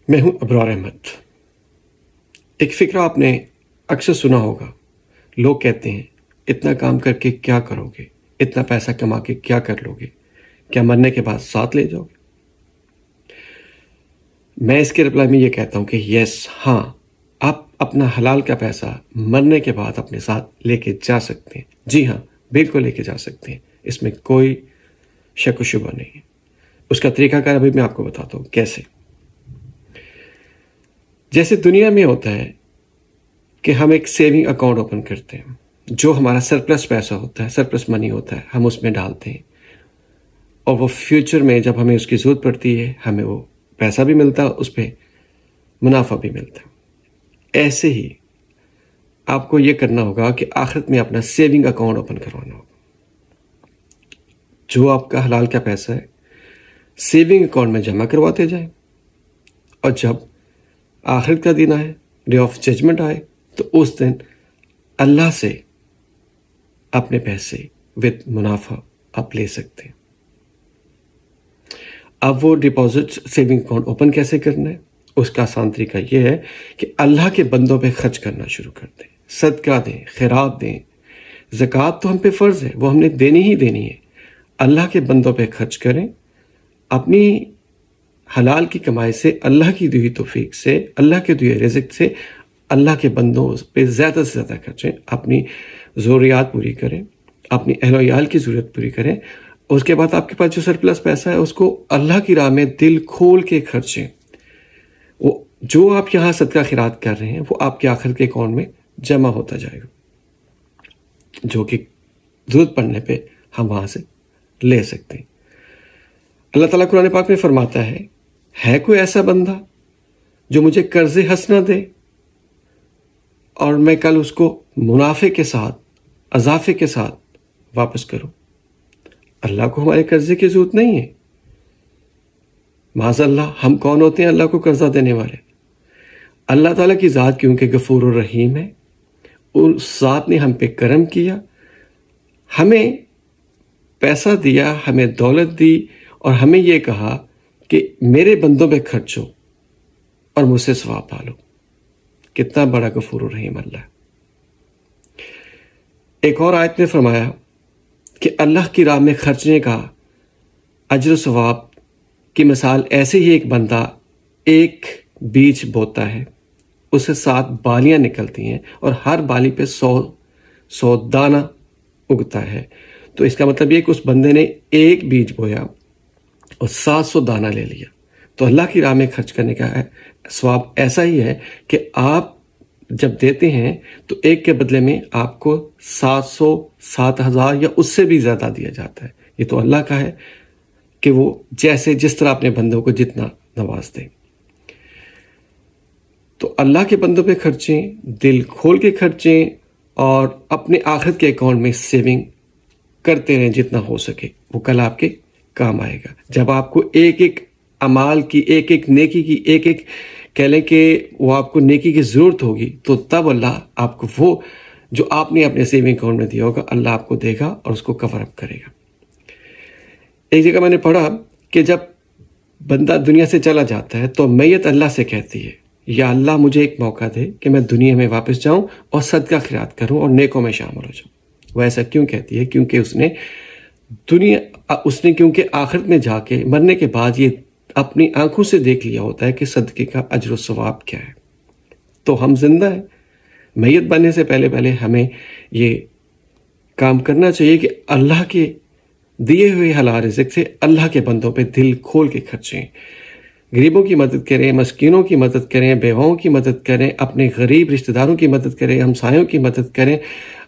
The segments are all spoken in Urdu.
میں ہوں ابرار احمد۔ ایک فکرہ آپ نے اکثر سنا ہوگا، لوگ کہتے ہیں اتنا کام کر کے کیا کرو گے، اتنا پیسہ کما کے کیا کر لو گے، کیا مرنے کے بعد ساتھ لے جاؤ گے؟ میں اس کے رپلائی میں یہ کہتا ہوں کہ یس، ہاں، آپ اپنا حلال کا پیسہ مرنے کے بعد اپنے ساتھ لے کے جا سکتے ہیں۔ جی ہاں، بالکل لے کے جا سکتے ہیں، اس میں کوئی شک و شبہ نہیں ہے۔ اس کا طریقہ کار ابھی میں آپ کو بتاتا ہوں کیسے۔ جیسے دنیا میں ہوتا ہے کہ ہم ایک سیونگ اکاؤنٹ اوپن کرتے ہیں، جو ہمارا سرپلس پیسہ ہوتا ہے، سرپلس منی ہوتا ہے، ہم اس میں ڈالتے ہیں، اور وہ فیوچر میں جب ہمیں اس کی ضرورت پڑتی ہے ہمیں وہ پیسہ بھی ملتا ہے، اس پہ منافع بھی ملتا ہے۔ ایسے ہی آپ کو یہ کرنا ہوگا کہ آخرت میں اپنا سیونگ اکاؤنٹ اوپن کروانا ہوگا۔ جو آپ کا حلال کا پیسہ ہے سیونگ اکاؤنٹ میں جمع کرواتے جائیں، اور جب آخرت کا دن آئے، ڈے آف ججمنٹ آئے، تو اس دن اللہ سے اپنے پیسے وتھ منافع آپ لے سکتے ہیں۔ اب وہ ڈپازٹ سیونگ اکاؤنٹ اوپن کیسے کرنا ہے؟ اس کا آسان طریقہ یہ ہے کہ اللہ کے بندوں پہ خرچ کرنا شروع کر دیں، صدقہ دیں، خیرات دیں۔ زکوٰۃ تو ہم پہ فرض ہے، وہ ہم نے دینی ہی دینی ہے۔ اللہ کے بندوں پہ خرچ کریں، اپنی حلال کی کمائی سے، اللہ کی دی ہوئی توفیق سے، اللہ کے دیے رزق سے اللہ کے بندوں پہ زیادہ سے زیادہ خرچیں، اپنی ضروریات پوری کریں، اپنی اہل و عیال کی ضرورت پوری کریں۔ اس کے بعد آپ کے پاس جو سرپلس پیسہ ہے اس کو اللہ کی راہ میں دل کھول کے خرچیں۔ وہ جو آپ یہاں صدقہ خیرات کر رہے ہیں وہ آپ کے آخر کے اکاؤنٹ میں جمع ہوتا جائے گا، جو کہ ضرورت پڑنے پہ ہم وہاں سے لے سکتے ہیں۔ اللہ تعالیٰ قرآن پاک میں فرماتا ہے کوئی ایسا بندہ جو مجھے قرض حسنہ دے اور میں کل اس کو منافع کے ساتھ، اضافے کے ساتھ واپس کروں؟ اللہ کو ہمارے قرضے کی ضرورت نہیں ہے۔ معاذ اللہ، ہم کون ہوتے ہیں اللہ کو قرضہ دینے والے؟ اللہ تعالیٰ کی ذات کیونکہ غفور الرحیم ہے، اس ذات نے ہم پہ کرم کیا، ہمیں پیسہ دیا، ہمیں دولت دی، اور ہمیں یہ کہا کہ میرے بندوں پہ خرچو اور مجھ سے ثواب پالو۔ کتنا بڑا غفور الرحیم اللہ ہے۔ ایک اور آیت میں فرمایا کہ اللہ کی راہ میں خرچنے کا اجر و ثواب کی مثال ایسے ہی ایک بندہ ایک بیج بوتا ہے، اسے 7 بالیاں نکلتی ہیں اور ہر بالی پہ 100 دانہ اگتا ہے۔ تو اس کا مطلب یہ کہ اس بندے نے ایک بیج بویا اور 700 دانہ لے لیا۔ تو اللہ کی راہ میں خرچ کرنے کا ثواب ایسا ہی ہے کہ آپ جب دیتے ہیں تو ایک کے بدلے میں آپ کو 700، 7000 یا اس سے بھی زیادہ دیا جاتا ہے۔ یہ تو اللہ کا ہے کہ وہ جس طرح اپنے بندوں کو جتنا نواز دے۔ تو اللہ کے بندوں پہ خرچیں، دل کھول کے خرچیں، اور اپنے آخرت کے اکاؤنٹ میں سیونگ کرتے رہیں جتنا ہو سکے۔ وہ کل آپ کے کام آئے گا۔ جب آپ کو ایک ایک اعمال کی، ایک ایک نیکی کی، ایک ایک کہہ لیں کہ وہ آپ کو نیکی کی ضرورت ہوگی، تو تب اللہ آپ کو وہ جو آپ نے اپنے سیونگ اکاؤنٹ میں دیا ہوگا اللہ آپ کو دے گا اور اس کو کور اپ کرے گا۔ ایک جگہ میں نے پڑھا کہ جب بندہ دنیا سے چلا جاتا ہے تو میت اللہ سے کہتی ہے، یا اللہ مجھے ایک موقع دے کہ میں دنیا میں واپس جاؤں اور صدقہ خیرات کروں اور نیکوں میں شامل ہو جاؤں۔ وہ ایسا کیوں کہتی ہے؟ کیونکہ اس نے کیونکہ آخرت میں جا کے مرنے کے بعد یہ اپنی آنکھوں سے دیکھ لیا ہوتا ہے کہ صدقے کا اجر و ثواب کیا ہے۔ تو ہم زندہ ہیں، میت بننے سے پہلے ہمیں یہ کام کرنا چاہیے کہ اللہ کے دیے ہوئے حلال رزق سے اللہ کے بندوں پہ دل کھول کے خرچیں، غریبوں کی مدد کریں، مسکینوں کی مدد کریں، بیواؤں کی مدد کریں، اپنے غریب رشتہ داروں کی مدد کریں، ہمسایوں کی مدد کریں۔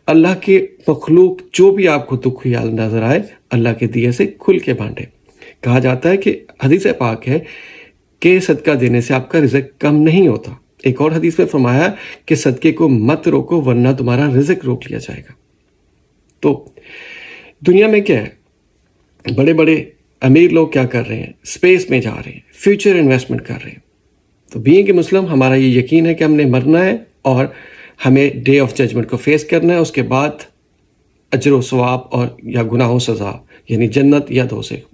اللہ کے مخلوق جو بھی آپ کو دکھ خیال نظر آئے اللہ کے دیے سے کھل کے بانٹے۔ کہا جاتا ہے کہ حدیث پاک ہے کہ صدقہ دینے سے آپ کا رزق کم نہیں ہوتا۔ ایک اور حدیث میں فرمایا کہ صدقے کو مت روکو ورنہ تمہارا رزق روک لیا جائے گا۔ تو دنیا میں کیا ہے، بڑے بڑے امیر لوگ کیا کر رہے ہیں؟ اسپیس میں جا رہے ہیں، فیوچر انویسٹمنٹ کر رہے ہیں۔ تو بینگ اے مسلم ہمارا یہ یقین ہے کہ ہم نے مرنا ہے اور ہمیں ڈے آف ججمنٹ کو فیس کرنا ہے۔ اس کے بعد اجر و ثواب اور یا گناہ و سزا، یعنی جنت یا دوزخ۔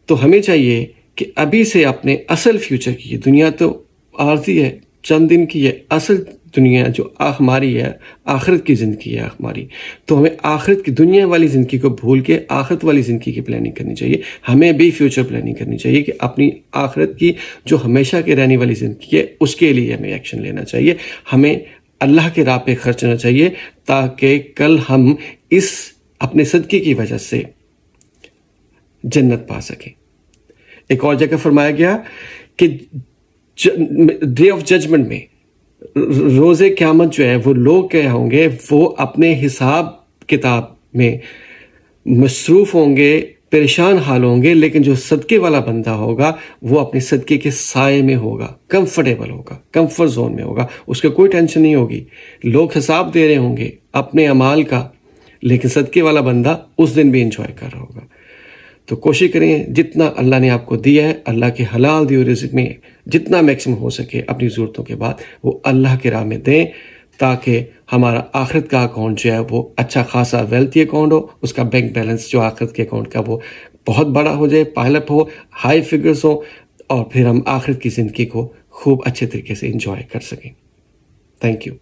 تو ہمیں چاہیے کہ ابھی سے اپنے اصل فیوچر کی، یہ دنیا تو عارضی ہے، چند دن کی ہے، اصل دنیا جو ہماری ہے آخرت کی زندگی ہے ہماری، تو ہمیں آخرت کی دنیا والی زندگی کو بھول کے آخرت والی زندگی کی پلاننگ کرنی چاہیے. ہمیں بھی فیوچر پلاننگ کرنی چاہیے کہ اپنی آخرت کی جو ہمیشہ کے رہنے والی زندگی ہے اس کے لیے ہمیں ایکشن لینا چاہیے. ہمیں اللہ کے راہ پہ خرچنا چاہیے تاکہ کل ہم اس اپنے صدقے کی وجہ سے جنت پا سکیں. ایک اور جگہ فرمایا گیا کہ ڈے آف ججمنٹ میں، روز قیامت جو ہے، وہ لوگ کیا ہوں گے، وہ اپنے حساب کتاب میں مصروف ہوں گے، پریشان حال ہوں گے، لیکن جو صدقے والا بندہ ہوگا وہ اپنے صدقے کے سائے میں ہوگا، کمفرٹیبل ہوگا، کمفرٹ زون میں ہوگا، اس کا کوئی ٹینشن نہیں ہوگی. لوگ حساب دے رہے ہوں گے اپنے اعمال کا، لیکن صدقے والا بندہ اس دن بھی انجوائے کر رہا ہوگا. تو کوشش کریں جتنا اللہ نے آپ کو دیا ہے، اللہ کے حلال دیے رزق میں جتنا میکسیمم ہو سکے اپنی ضرورتوں کے بعد وہ اللہ کے راہ میں دیں، تاکہ ہمارا آخرت کا اکاؤنٹ جو ہے وہ اچھا خاصا ویلتھی اکاؤنٹ ہو، اس کا بینک بیلنس جو آخرت کے اکاؤنٹ کا وہ بہت بڑا ہو جائے، پائل اپ ہو، ہائی فگرز ہو، اور پھر ہم آخرت کی زندگی کو خوب اچھے طریقے سے انجوائے کر سکیں. Thank you.